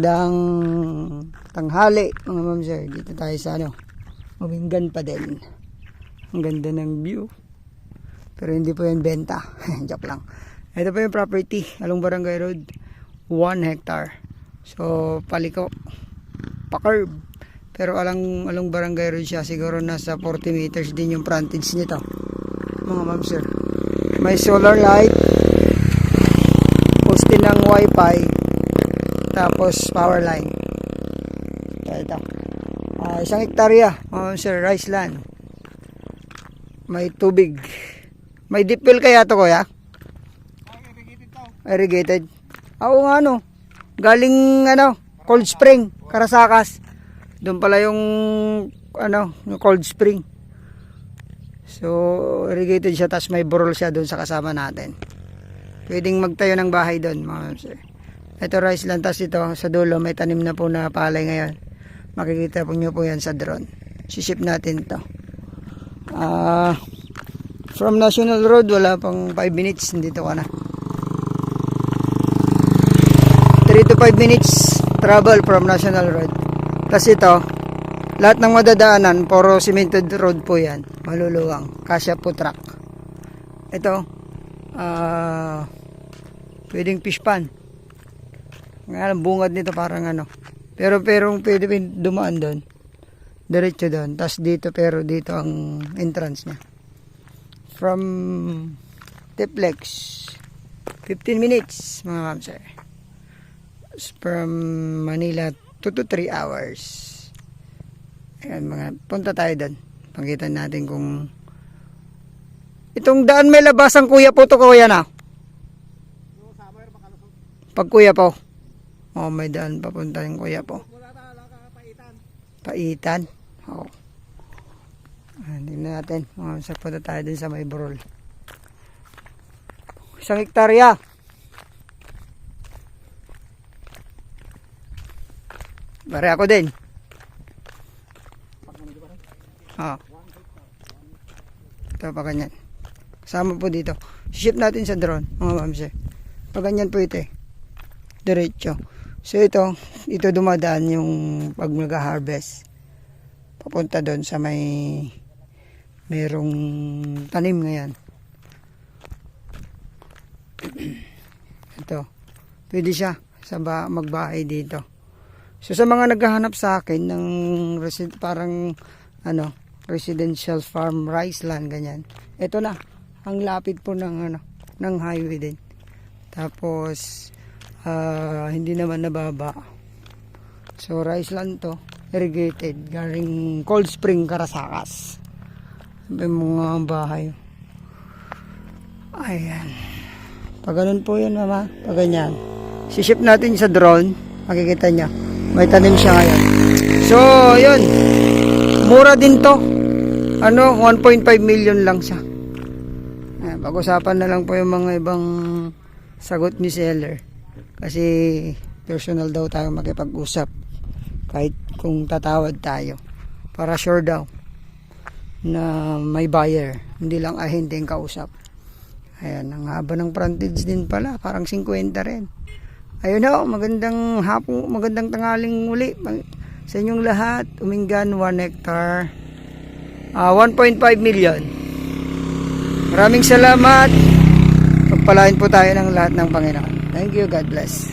Magandang tanghali mga ma'am sir. Dito tayo sa Umingan pa din. Ang ganda ng view. Pero hindi po yan benta. Joke lang. Ito po yung property. Along Barangay Road. 1 hectare. So paliko. Pa-curve. Pero along Barangay Road siya. Siguro nasa 40 meters din yung frontage nito. Mga ma'am sir. May solar light. Poste ng wifi. Tapos power line. Ito. 1 hektarya, sir, rice land. May tubig. May deep well kaya to, kuya? Irrigated to. Irrigated. Oo nga galing cold spring, Karasakas. Doon pala yung yung cold spring. So irrigated siya, tas may burol siya doon sa kasama natin. Pwedeng magtayo ng bahay doon, mga sir. Ito rice land, tas ito sa dulo may tanim na po na palay ngayon. Makikita po nyo po yan sa drone. Siship natin to. From National Road wala pang 5 minutes, dito ka na. 3 to 5 minutes travel from National Road. Tas ito, lahat ng madadaanan puro cemented road po yan, maluluwang, kasya po truck. Ito pwedeng fish pan. Ngayon bungad nito parang pero pwede dumaan doon, diretso doon, tas dito, pero dito ang entrance niya. From Tiplex 15 minutes mga ma'am sir. From Manila 2 to 3 hours. Ayan, punta tayo doon, pakita natin kung itong daan may labasang kuya po to, kuya na pag kuya po. May daan papunta yung kuya po. Paitan. Oo. Tingnan natin. Sa punta tayo din sa may burol. 1 hektarya. Pare ako din. Ito pa ganyan. Kasama po dito. Ship natin sa drone, mga mamse. Pa ganyan po ito diretso. So ito dumadaan yung pag mag-harvest. Papunta doon sa merong tanim ngayon. Ito. Pwede siya sa magbahay dito. So sa mga naghahanap sa akin ng parang residential farm rice land ganyan. Ito na ang lapit po ng highway din. Tapos hindi naman nababa. So rice land to, irrigated, galing cold spring, Karasakas. May mga bahay. Ayan. Pag ganun po yan, mama, pag ganyan. Siship natin sa drone, makikita nyo. May tanim siya ngayon. So, yun. Mura din to. 1.5 million lang siya. Pag-usapan na lang po yung mga ibang sagot ni seller. Kasi personal daw tayo makipag-usap kahit kung tatawad tayo, para sure daw na may buyer, hindi lang ahente yung kausap. Ayan, ang haba ng frontage din pala, parang 50 rin. Ayun magandang hapon, magandang tangaling muli sa inyong lahat. Umingan 1 hectare, 1.5 million. Maraming salamat. Pagpalain po tayo ng lahat ng Panginoon. Thank you. God bless.